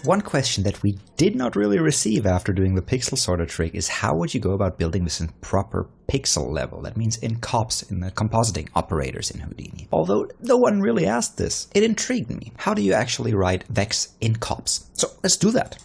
One question that we did not really receive after doing the pixel sorter trick is how would you go about building this in proper pixel level? That means in COPS, in the compositing operators in Houdini. Although no one really asked this, it intrigued me. How do you actually write vex in COPS? So let's do that.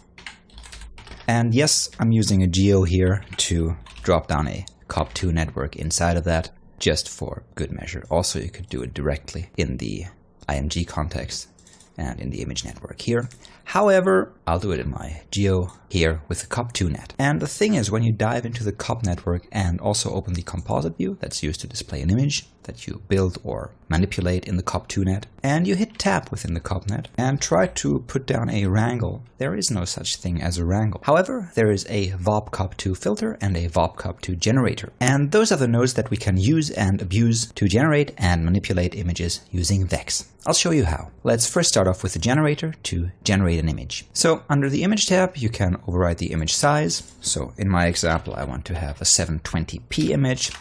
And yes, I'm using a geo here to drop down a COP2 network inside of that, just for good measure. Also, you could do it directly in the IMG context and in the image network here. However, I'll do it in my geo here with the COP2 net. And the thing is, when you dive into the COP network and also open the composite view that's used to display an image that you build or manipulate in the COP2 net, and you hit tab within the COP net and try to put down a wrangle, there is no such thing as a wrangle. However, there is a VOP COP2 filter and a VOP COP2 generator. And those are the nodes that we can use and abuse to generate and manipulate images using vex. I'll show you how. Let's first start off with the generator to generate an image. So under the image tab, you can override the image size. So in my example, I want to have a 720p image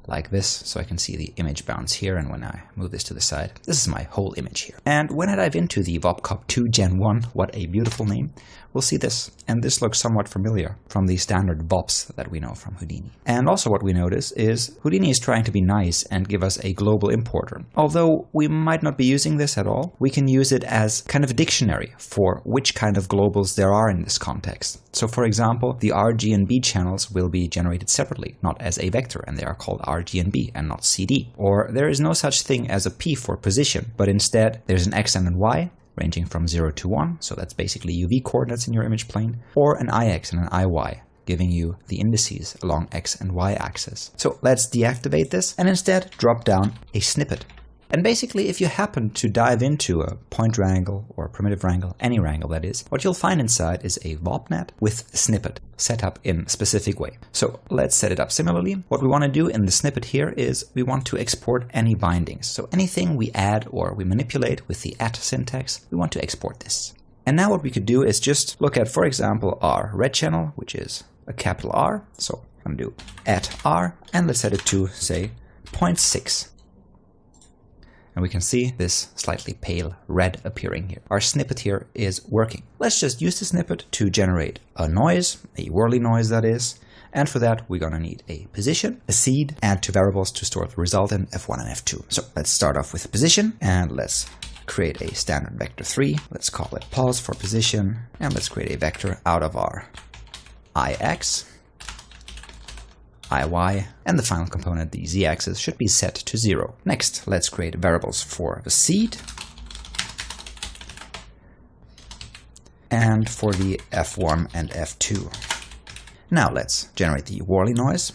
like this, so I can see the image bounce here, and when I move this to the side, this is my whole image here. And when I dive into the VOPCOP2 Gen 1, what a beautiful name, we'll see this. And this looks somewhat familiar from the standard VOPs that we know from Houdini. And also what we notice is Houdini is trying to be nice and give us a global importer. Although we might not be using this at all, we can use it as kind of a dictionary for which kind of globals there are in this context. So for example, the RG and B channels will be generated separately, not as a vector, and they are called RG and B and not CD. Or there is no such thing as a P for position, but instead there's an X and an Y, ranging from 0 to 1, so that's basically UV coordinates in your image plane, or an IX and an IY, giving you the indices along X and Y axis. So let's deactivate this and instead drop down a snippet. And basically, if you happen to dive into a point wrangle or a primitive wrangle, any wrangle that is, what you'll find inside is a VOPnet with a snippet set up in a specific way. So let's set it up similarly. What we want to do in the snippet here is we want to export any bindings. So anything we add or we manipulate with the at syntax, we want to export this. And now what we could do is just look at, for example, our red channel, which is a capital R. So I'm going to do at R, and let's set it to, say, 0.6. And we can see this slightly pale red appearing here. Our snippet here is working. Let's just use the snippet to generate a noise, a whirly noise that is. And for that, we're going to need a position, a seed, and two variables to store the result in, F1 and F2. So let's start off with position, and let's create a standard vector 3. Let's call it pause for position, and let's create a vector out of our IX, IY, and the final component, the Z-axis, should be set to 0. Next, let's create variables for the seed and for the F1 and F2. Now let's generate the whirly noise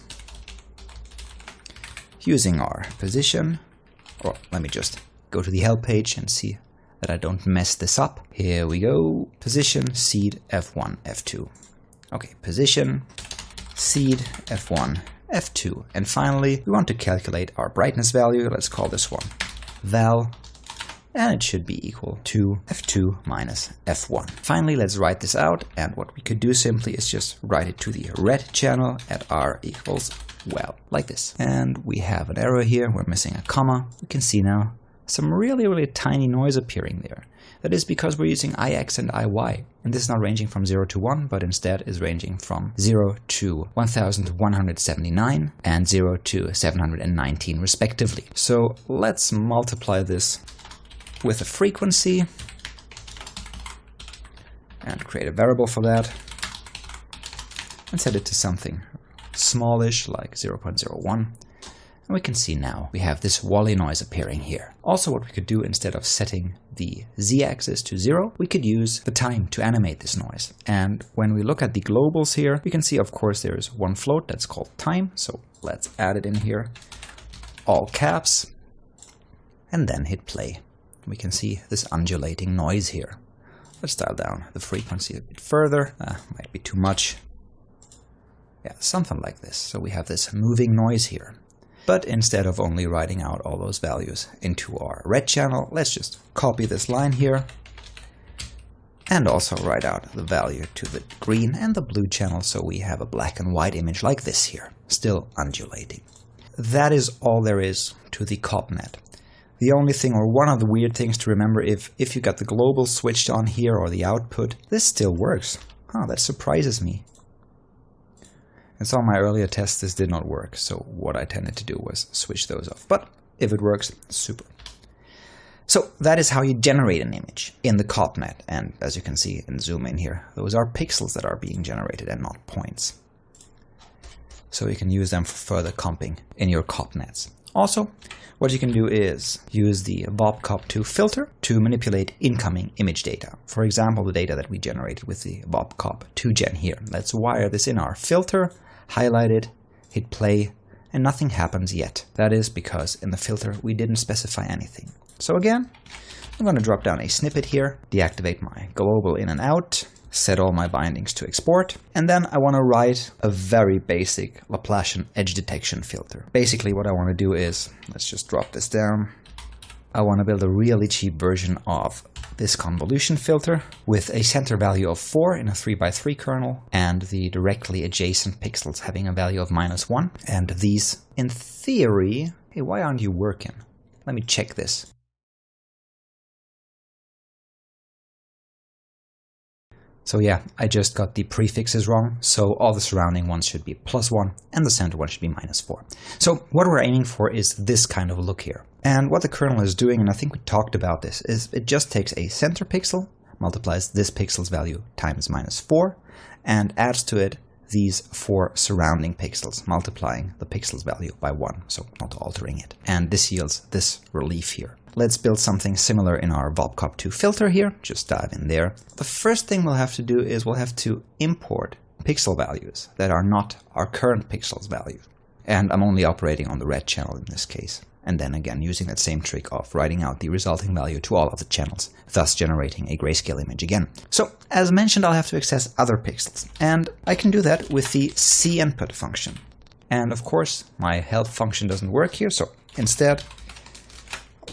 using our position, or let me just go to the help page and see that I don't mess this up. Here we go, position, seed, F1, F2. Okay, position, seed, F1, F2. And finally, we want to calculate our brightness value. Let's call this one val, and it should be equal to F2 minus F1. Finally, let's write this out, and what we could do simply is just write it to the red channel at R equals, well, like this. And we have an error here, we're missing a comma. We can see now some really tiny noise appearing there. That is because we're using IX and IY, and this is not ranging from 0 to 1, but instead is ranging from 0 to 1179 and 0 to 719 respectively. So let's multiply this with a frequency and create a variable for that and set it to something smallish like 0.01. And we can see now we have this wally noise appearing here. Also, what we could do instead of setting the Z-axis to 0, we could use the time to animate this noise. And when we look at the globals here, we can see, of course, there is one float that's called time. So let's add it in here, all caps, and then hit play. We can see this undulating noise here. Let's dial down the frequency a bit further. Might be too much. Yeah, something like this. So we have this moving noise here. But instead of only writing out all those values into our red channel, let's just copy this line here and also write out the value to the green and the blue channel, so we have a black and white image like this here, still undulating. That is all there is to the COPnet. The only thing, or one of the weird things to remember, if you got the global switched on here or the output, this still works. Huh, that surprises me. And so on my earlier tests this did not work, so what I tended to do was switch those off. But if it works, super. So that is how you generate an image in the CopNet, and as you can see and zoom in here, those are pixels that are being generated and not points. So you can use them for further comping in your CopNets. Also, what you can do is use the VOPCOP2 filter to manipulate incoming image data. For example, the data that we generated with the VOPCOP2 gen here. Let's wire this in our filter, highlight it, hit play, and nothing happens yet. That is because in the filter we didn't specify anything. So again, I'm going to drop down a snippet here, deactivate my global in and out, set all my bindings to export, and then I want to write a very basic Laplacian edge detection filter. Basically what I want to do is, let's just drop this down, I want to build a really cheap version of this convolution filter with a center value of 4 in a 3x3 kernel and the directly adjacent pixels having a value of -1. And these, in theory, hey, why aren't you working? Let me check this. So yeah, I just got the prefixes wrong, so all the surrounding ones should be +1 and the center one should be -4. So what we're aiming for is this kind of look here. And what the kernel is doing, and I think we talked about this, is it just takes a center pixel, multiplies this pixel's value times -4, and adds to it these 4 surrounding pixels, multiplying the pixel's value by 1, so not altering it. And this yields this relief here. Let's build something similar in our VOPCOP2 filter here, just dive in there. The first thing we'll have to do is we'll have to import pixel values that are not our current pixel's value. And I'm only operating on the red channel in this case. And then again, using that same trick of writing out the resulting value to all of the channels, thus generating a grayscale image again. So, as mentioned, I'll have to access other pixels. And I can do that with the cinput function. And of course, my help function doesn't work here, so instead,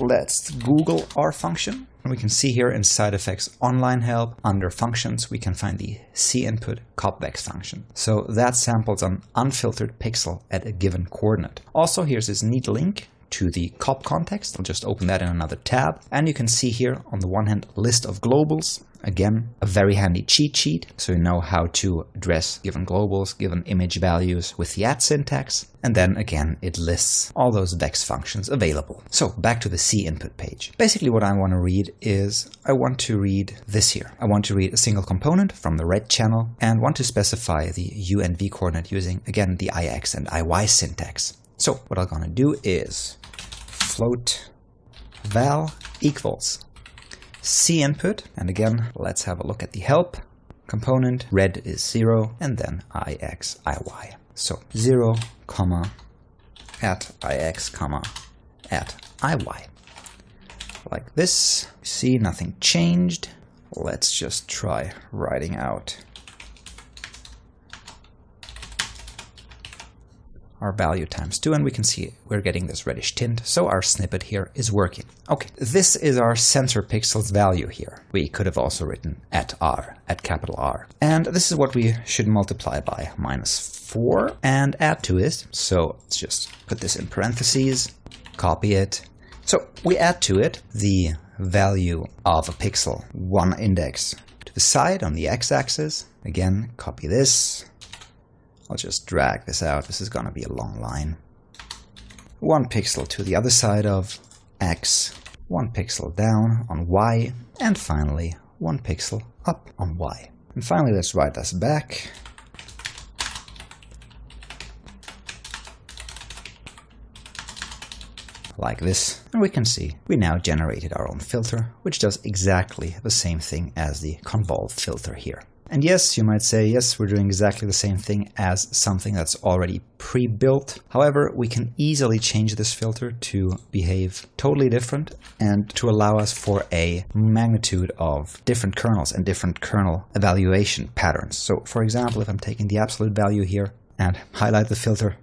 let's Google our function. And we can see here in side effects online help, under functions, we can find the cinput copvex function. So that samples an unfiltered pixel at a given coordinate. Also, here's this neat link to the cop context. I'll just open that in another tab. And you can see here on the one hand, list of globals. Again, a very handy cheat sheet, so you know how to address given globals, given image values with the syntax. And then again, it lists all those vex functions available. So back to the cinput page. Basically what I want to read is, I want to read this here. I want to read a single component from the red channel and want to specify the u and v coordinate using, again, the ix and iy syntax. So what I'm going to do is float val equals cinput, and again, let's have a look at the help component. Red is 0, and then ix, iy. So 0, at ix, at iy. Like this. See, nothing changed. Let's just try writing out our value times 2, and we can see we're getting this reddish tint, so our snippet here is working. Okay, this is our center pixel's value here. We could have also written at R, at capital R. And this is what we should multiply by -4 and add to it. So let's just put this in parentheses, copy it. So we add to it the value of a pixel, 1 index to the side on the x-axis. Again, copy this. I'll just drag this out. This is going to be a long line. 1 pixel to the other side of x, 1 pixel down on y, and finally 1 pixel up on y. And finally, let's write this back. Like this. And we can see we now generated our own filter, which does exactly the same thing as the convolve filter here. And yes, you might say, yes, we're doing exactly the same thing as something that's already pre-built. However, we can easily change this filter to behave totally different and to allow us for a magnitude of different kernels and different kernel evaluation patterns. So, for example, if I'm taking the absolute value here and highlight the filter,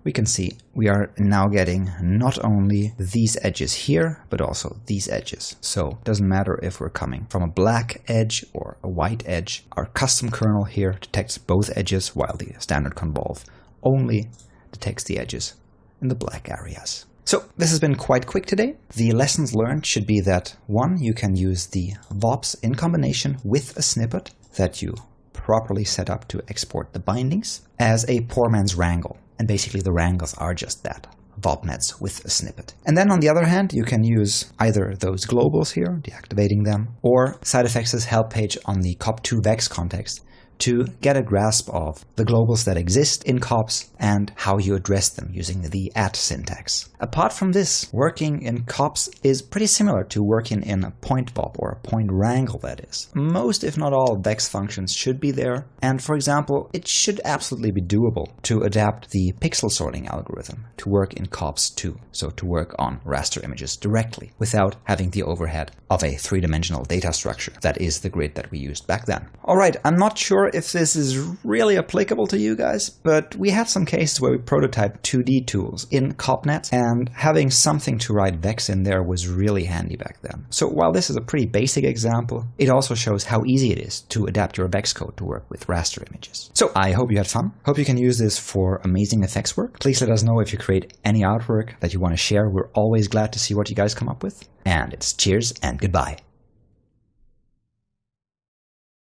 we can see we are now getting not only these edges here, but also these edges. So it doesn't matter if we're coming from a black edge or a white edge. Our custom kernel here detects both edges, while the standard convolve only detects the edges in the black areas. So this has been quite quick today. The lessons learned should be that 1. You can use the VOPs in combination with a snippet that you properly set up to export the bindings as a poor man's wrangle. And basically the wrangles are just that. VOPnets with a snippet. And then on the other hand, you can use either those globals here, deactivating them, or side effects' help page on the COP2 Vex context to get a grasp of the globals that exist in COPs and how you address them using the @ syntax. Apart from this, working in COPs is pretty similar to working in a point VOP, or a point wrangle that is. Most, if not all, Vex functions should be there, and for example, it should absolutely be doable to adapt the pixel sorting algorithm to work in COPs too, so to work on raster images directly, without having the overhead of a 3-dimensional data structure. That is the grid that we used back then. Alright, I'm not sure if this is really applicable to you guys, but we had some cases where we prototyped 2D tools in COPNet, and having something to write Vex in there was really handy back then. So while this is a pretty basic example, it also shows how easy it is to adapt your Vex code to work with raster images. So I hope you had fun. Hope you can use this for amazing effects work. Please let us know if you create any artwork that you want to share. We're always glad to see what you guys come up with. And it's cheers and goodbye.